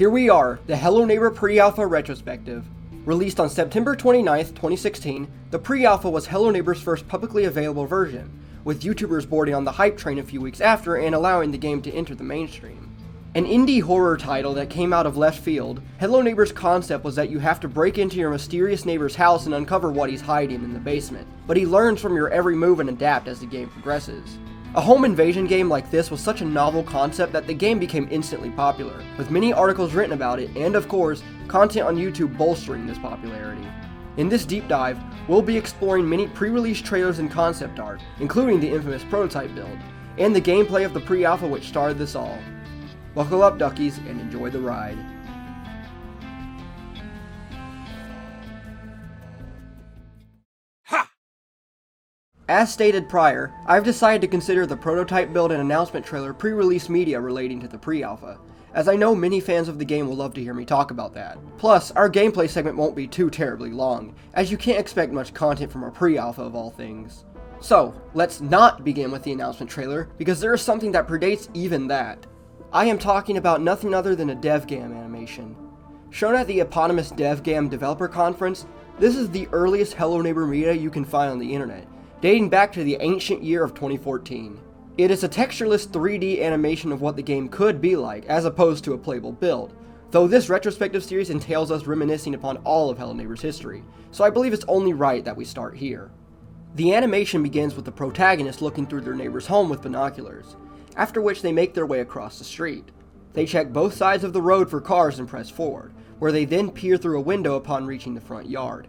Here we are, the Hello Neighbor Pre-Alpha Retrospective. Released on September 29th, 2016, the Pre-Alpha was Hello Neighbor's first publicly available version, with YouTubers boarding on the hype train a few weeks after and allowing the game to enter the mainstream. An indie horror title that came out of left field, Hello Neighbor's concept was that you have to break into your mysterious neighbor's house and uncover what he's hiding in the basement, but he learns from your every move and adapt as the game progresses. A home invasion game like this was such a novel concept that the game became instantly popular, with many articles written about it and, of course, content on YouTube bolstering this popularity. In this deep dive, we'll be exploring many pre-release trailers and concept art, including the infamous prototype build, and the gameplay of the pre-alpha which started this all. Buckle up, duckies, and enjoy the ride. As stated prior, I've decided to consider the prototype build and announcement trailer pre-release media relating to the pre-alpha, as I know many fans of the game will love to hear me talk about that. Plus, our gameplay segment won't be too terribly long, as you can't expect much content from our pre-alpha of all things. So, let's not begin with the announcement trailer, because there is something that predates even that. I am talking about nothing other than a DevGamm animation. Shown at the eponymous DevGamm developer conference, this is the earliest Hello Neighbor media you can find on the internet, dating back to the ancient year of 2014. It is a textureless 3D animation of what the game could be like, as opposed to a playable build, though this retrospective series entails us reminiscing upon all of Hello Neighbor's history, so I believe it's only right that we start here. The animation begins with the protagonist looking through their neighbor's home with binoculars, after which they make their way across the street. They check both sides of the road for cars and press forward, where they then peer through a window upon reaching the front yard.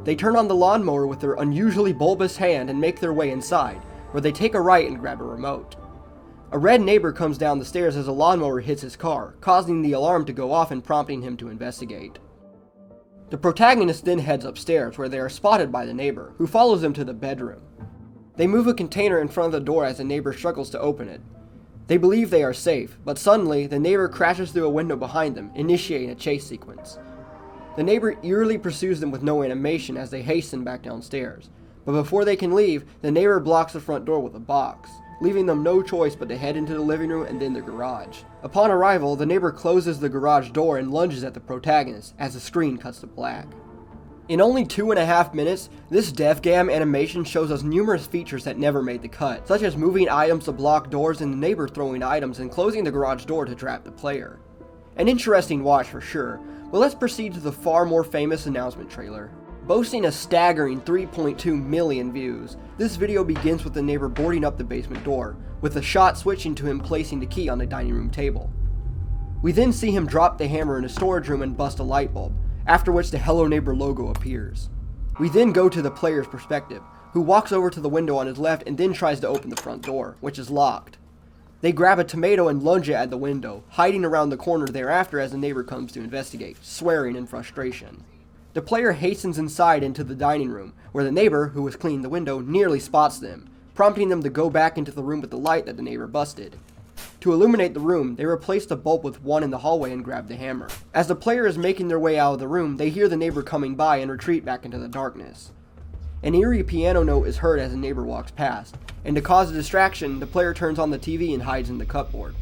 They turn on the lawnmower with their unusually bulbous hand and make their way inside, where they take a right and grab a remote. A red neighbor comes down the stairs as a lawnmower hits his car, causing the alarm to go off and prompting him to investigate. The protagonist then heads upstairs, where they are spotted by the neighbor, who follows them to the bedroom. They move a container in front of the door as the neighbor struggles to open it. They believe they are safe, but suddenly, the neighbor crashes through a window behind them, initiating a chase sequence. The neighbor eerily pursues them with no animation as they hasten back downstairs, but before they can leave, the neighbor blocks the front door with a box, leaving them no choice but to head into the living room and then the garage. Upon arrival, the neighbor closes the garage door and lunges at the protagonist as the screen cuts to black. In only 2.5 minutes, this DevGamm animation shows us numerous features that never made the cut, such as moving items to block doors and the neighbor throwing items and closing the garage door to trap the player. An interesting watch for sure, but let's proceed to the far more famous announcement trailer. Boasting a staggering 3.2 million views, this video begins with the neighbor boarding up the basement door, with the shot switching to him placing the key on the dining room table. We then see him drop the hammer in a storage room and bust a light bulb, after which the Hello Neighbor logo appears. We then go to the player's perspective, who walks over to the window on his left and then tries to open the front door, which is locked. They grab a tomato and lunge it at the window, hiding around the corner thereafter as the neighbor comes to investigate, swearing in frustration. The player hastens inside into the dining room, where the neighbor, who was cleaning the window, nearly spots them, prompting them to go back into the room with the light that the neighbor busted. To illuminate the room, they replace the bulb with one in the hallway and grab the hammer. As the player is making their way out of the room, they hear the neighbor coming by and retreat back into the darkness. An eerie piano note is heard as the neighbor walks past, and to cause a distraction, the player turns on the TV and hides in the cupboard.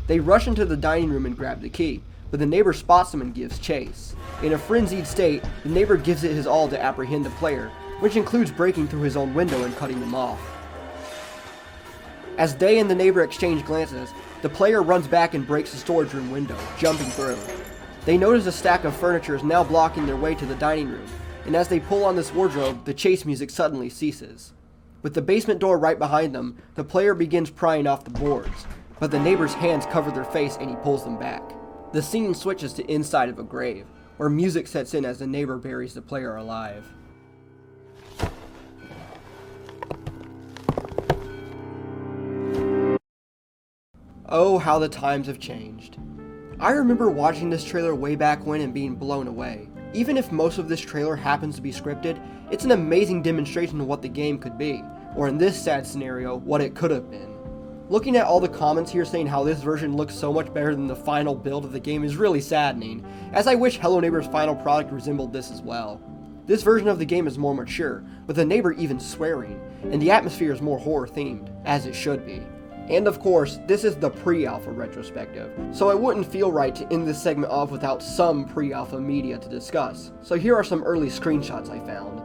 They rush into the dining room and grab the key, but the neighbor spots them and gives chase. In a frenzied state, the neighbor gives it his all to apprehend the player, which includes breaking through his own window and cutting them off. As they and the neighbor exchange glances, the player runs back and breaks the storage room window, jumping through. They notice a stack of furniture is now blocking their way to the dining room, and as they pull on this wardrobe, the chase music suddenly ceases. With the basement door right behind them, the player begins prying off the boards, but the neighbor's hands cover their face and he pulls them back. The scene switches to inside of a grave, where music sets in as the neighbor buries the player alive. Oh, how the times have changed. I remember watching this trailer way back when and being blown away. Even if most of this trailer happens to be scripted, it's an amazing demonstration of what the game could be, or in this sad scenario, what it could have been. Looking at all the comments here saying how this version looks so much better than the final build of the game is really saddening, as I wish Hello Neighbor's final product resembled this as well. This version of the game is more mature, with the neighbor even swearing, and the atmosphere is more horror themed, as it should be. And of course, this is the pre-alpha retrospective, so it wouldn't feel right to end this segment off without some pre-alpha media to discuss. So here are some early screenshots I found.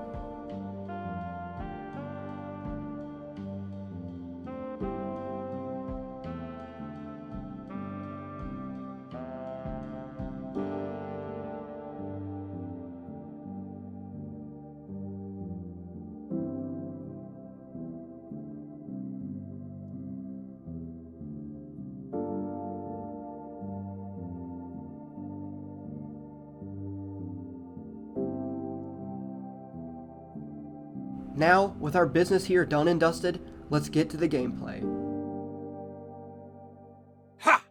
Now, with our business here done and dusted, let's get to the gameplay. Ha!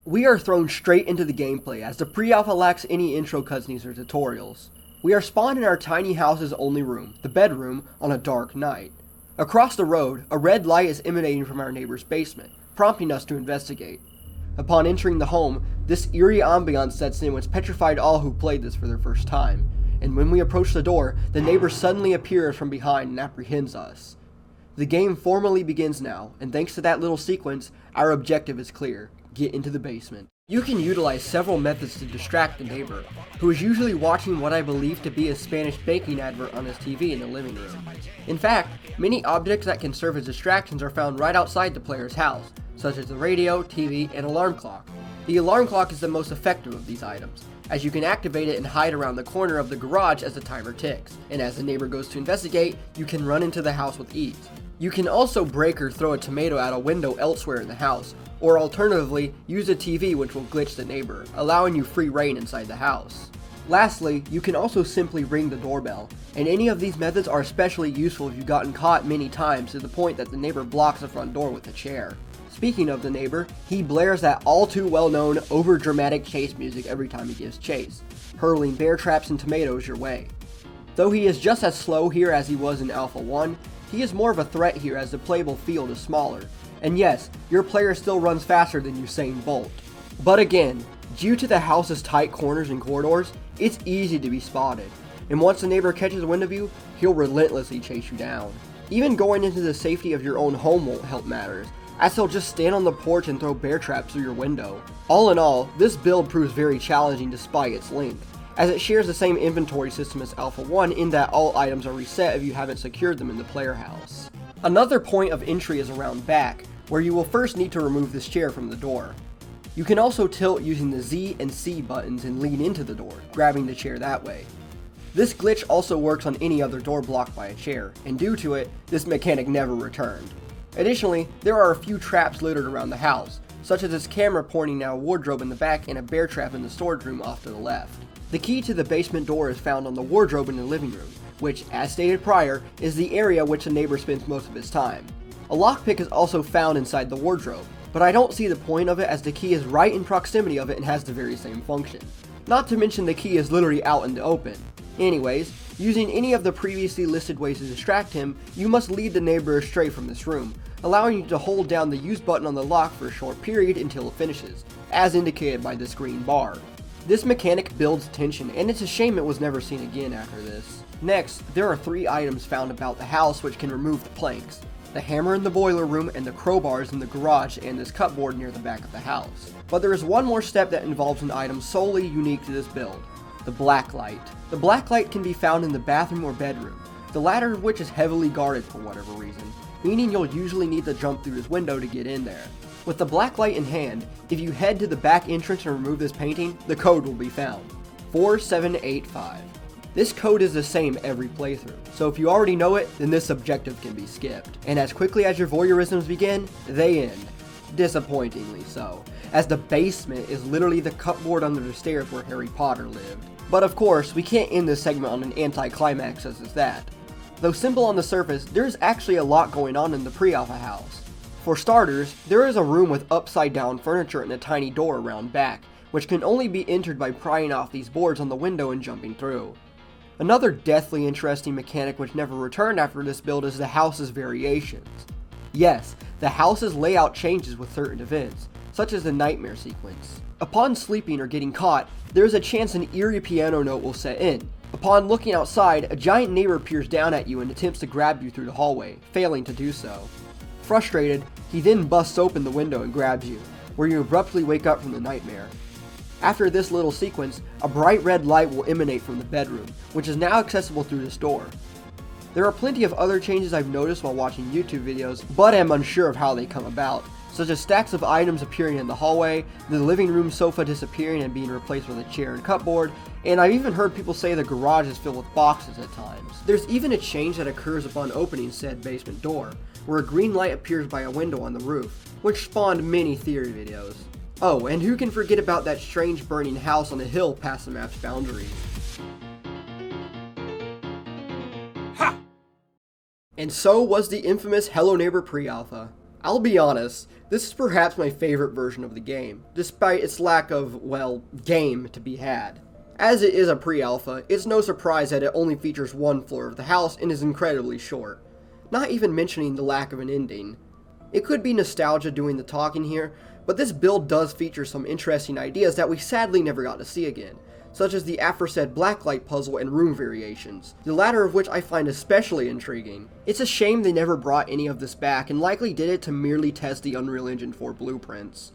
We are thrown straight into the gameplay as the pre-alpha lacks any intro cutscenes or tutorials. We are spawned in our tiny house's only room, the bedroom, on a dark night. Across the road, a red light is emanating from our neighbor's basement, prompting us to investigate. Upon entering the home, this eerie ambiance sets in which petrified all who played this for their first time. And when we approach the door, the neighbor suddenly appears from behind and apprehends us. The game formally begins now, and thanks to that little sequence, our objective is clear: get into the basement. You can utilize several methods to distract the neighbor, who is usually watching what I believe to be a Spanish baking advert on his TV in the living room. In fact, many objects that can serve as distractions are found right outside the player's house, such as the radio, TV, and alarm clock. The alarm clock is the most effective of these items, as you can activate it and hide around the corner of the garage as the timer ticks, and as the neighbor goes to investigate, you can run into the house with ease. You can also break or throw a tomato out a window elsewhere in the house, or alternatively, use a TV which will glitch the neighbor, allowing you free reign inside the house. Lastly, you can also simply ring the doorbell, and any of these methods are especially useful if you've gotten caught many times to the point that the neighbor blocks the front door with a chair. Speaking of the neighbor, he blares that all too well-known, over-dramatic chase music every time he gives chase, hurling bear traps and tomatoes your way. Though he is just as slow here as he was in Alpha 1, he is more of a threat here as the playable field is smaller. And yes, your player still runs faster than Usain Bolt. But again, due to the house's tight corners and corridors, it's easy to be spotted. And once the neighbor catches wind of you, he'll relentlessly chase you down. Even going into the safety of your own home won't help matters, as he'll just stand on the porch and throw bear traps through your window. All in all, this build proves very challenging despite its length, as it shares the same inventory system as Alpha 1 in that all items are reset if you haven't secured them in the player house. Another point of entry is around back, where you will first need to remove this chair from the door. You can also tilt using the Z and C buttons and lean into the door, grabbing the chair that way. This glitch also works on any other door blocked by a chair, and due to it, this mechanic never returned. Additionally, there are a few traps littered around the house, such as this camera pointing at a wardrobe in the back and a bear trap in the storage room off to the left. The key to the basement door is found on the wardrobe in the living room, which, as stated prior, is the area which the neighbor spends most of his time. A lockpick is also found inside the wardrobe, but I don't see the point of it as the key is right in proximity of it and has the very same function. Not to mention the key is literally out in the open. Anyways, using any of the previously listed ways to distract him, you must lead the neighbor astray from this room, allowing you to hold down the use button on the lock for a short period until it finishes, as indicated by this green bar. This mechanic builds tension, and it's a shame it was never seen again after this. Next, there are 3 items found about the house which can remove the planks: the hammer in the boiler room and the crowbars in the garage and this cupboard near the back of the house. But there is one more step that involves an item solely unique to this build: the black light. The black light can be found in the bathroom or bedroom, the latter of which is heavily guarded for whatever reason, meaning you'll usually need to jump through this window to get in there. With the black light in hand, if you head to the back entrance and remove this painting, the code will be found: 4785. This code is the same every playthrough, so if you already know it, then this objective can be skipped. And as quickly as your voyeurisms begin, they end. Disappointingly so, as the basement is literally the cupboard under the stairs where Harry Potter lived. But of course, we can't end this segment on an anticlimax as is that. Though simple on the surface, there's actually a lot going on in the pre-alpha house. For starters, there is a room with upside down furniture and a tiny door around back, which can only be entered by prying off these boards on the window and jumping through. Another deathly interesting mechanic which never returned after this build is the house's variations. Yes, the house's layout changes with certain events, such as the nightmare sequence. Upon sleeping or getting caught, there is a chance an eerie piano note will set in. Upon looking outside, a giant neighbor peers down at you and attempts to grab you through the hallway, failing to do so. Frustrated, he then busts open the window and grabs you, where you abruptly wake up from the nightmare. After this little sequence, a bright red light will emanate from the bedroom, which is now accessible through this door. There are plenty of other changes I've noticed while watching YouTube videos, but am unsure of how they come about, such as stacks of items appearing in the hallway, the living room sofa disappearing and being replaced with a chair and cupboard, and I've even heard people say the garage is filled with boxes at times. There's even a change that occurs upon opening said basement door, where a green light appears by a window on the roof, which spawned many theory videos. Oh, and who can forget about that strange burning house on the hill past the map's boundaries? Ha! And so was the infamous Hello Neighbor pre-alpha. I'll be honest, this is perhaps my favorite version of the game, despite its lack of, well, game to be had. As it is a pre-alpha, it's no surprise that it only features one floor of the house and is incredibly short, not even mentioning the lack of an ending. It could be nostalgia doing the talking here, but this build does feature some interesting ideas that we sadly never got to see again, such as the aforesaid blacklight puzzle and room variations, the latter of which I find especially intriguing. It's a shame they never brought any of this back and likely did it to merely test the Unreal Engine 4 blueprints.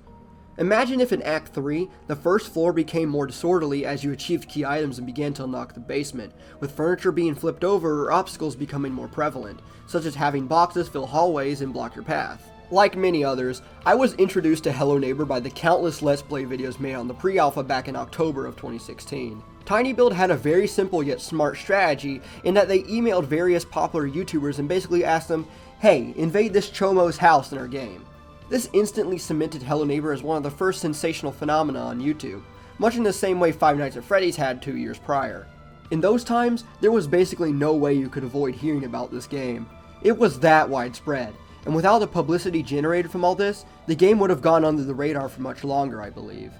Imagine if in Act 3, the first floor became more disorderly as you achieved key items and began to unlock the basement, with furniture being flipped over or obstacles becoming more prevalent, such as having boxes fill hallways and block your path. Like many others, I was introduced to Hello Neighbor by the countless Let's Play videos made on the pre-alpha back in October of 2016. TinyBuild had a very simple yet smart strategy in that they emailed various popular YouTubers and basically asked them, hey, invade this Chomo's house in our game. This instantly cemented Hello Neighbor as one of the first sensational phenomena on YouTube, much in the same way Five Nights at Freddy's had 2 years prior. In those times, there was basically no way you could avoid hearing about this game. It was that widespread. And without the publicity generated from all this, the game would have gone under the radar for much longer, I believe.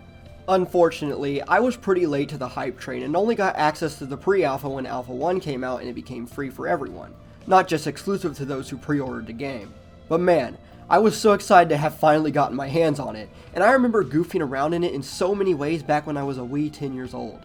Unfortunately, I was pretty late to the hype train and only got access to the pre-alpha when Alpha 1 came out and it became free for everyone, not just exclusive to those who pre-ordered the game. But man, I was so excited to have finally gotten my hands on it, and I remember goofing around in it in so many ways back when I was a wee 10 years old.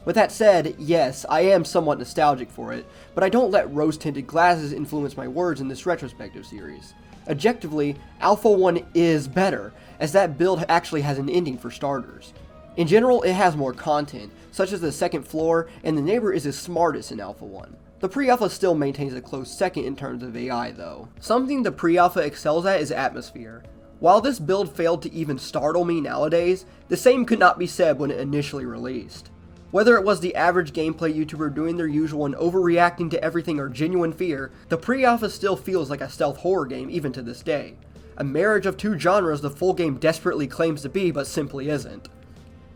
With that said, yes, I am somewhat nostalgic for it, but I don't let rose-tinted glasses influence my words in this retrospective series. Objectively, Alpha 1 is better, as that build actually has an ending for starters. In general, it has more content, such as the second floor, and the neighbor is the smartest in Alpha 1. The pre-alpha still maintains a close second in terms of AI though. Something the pre-alpha excels at is atmosphere. While this build failed to even startle me nowadays, the same could not be said when it initially released. Whether it was the average gameplay YouTuber doing their usual and overreacting to everything or genuine fear, the pre-alpha still feels like a stealth horror game even to this day. A marriage of two genres the full game desperately claims to be but simply isn't.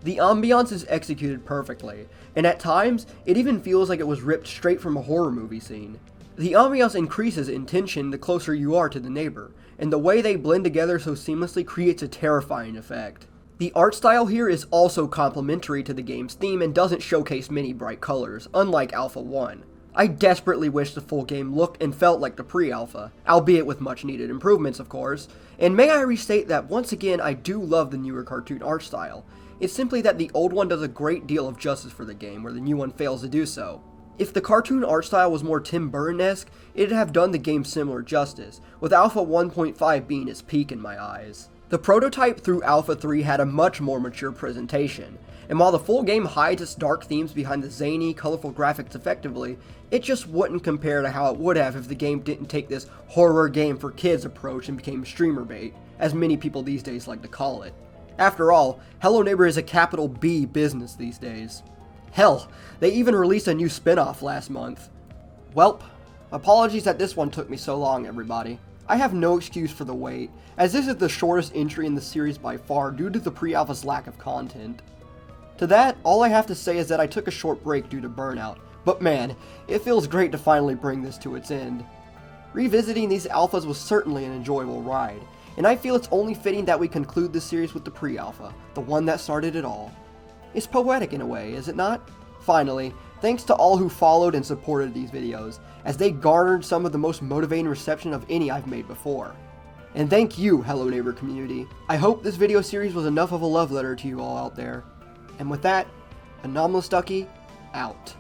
The ambiance is executed perfectly, and at times, it even feels like it was ripped straight from a horror movie scene. The ambiance increases in tension the closer you are to the neighbor, and the way they blend together so seamlessly creates a terrifying effect. The art style here is also complementary to the game's theme and doesn't showcase many bright colors, unlike Alpha 1. I desperately wish the full game looked and felt like the pre-alpha, albeit with much needed improvements of course, and may I restate that once again I do love the newer cartoon art style. It's simply that the old one does a great deal of justice for the game, where the new one fails to do so. If the cartoon art style was more Tim Burton-esque, it'd have done the game similar justice, with Alpha 1.5 being its peak in my eyes. The prototype through Alpha 3 had a much more mature presentation, and while the full game hides its dark themes behind the zany, colorful graphics effectively, it just wouldn't compare to how it would have if the game didn't take this horror game for kids approach and became streamer bait, as many people these days like to call it. After all, Hello Neighbor is a capital B business these days. Hell, they even released a new spin-off last month. Welp, apologies that this one took me so long, everybody. I have no excuse for the wait, as this is the shortest entry in the series by far due to the pre-alpha's lack of content. To that, all I have to say is that I took a short break due to burnout, but man, it feels great to finally bring this to its end. Revisiting these alphas was certainly an enjoyable ride, and I feel it's only fitting that we conclude this series with the pre-alpha, the one that started it all. It's poetic in a way, is it not? Finally, thanks to all who followed and supported these videos, as they garnered some of the most motivating reception of any I've made before. And thank you, Hello Neighbor community. I hope this video series was enough of a love letter to you all out there. And with that, anomalousDucky, out.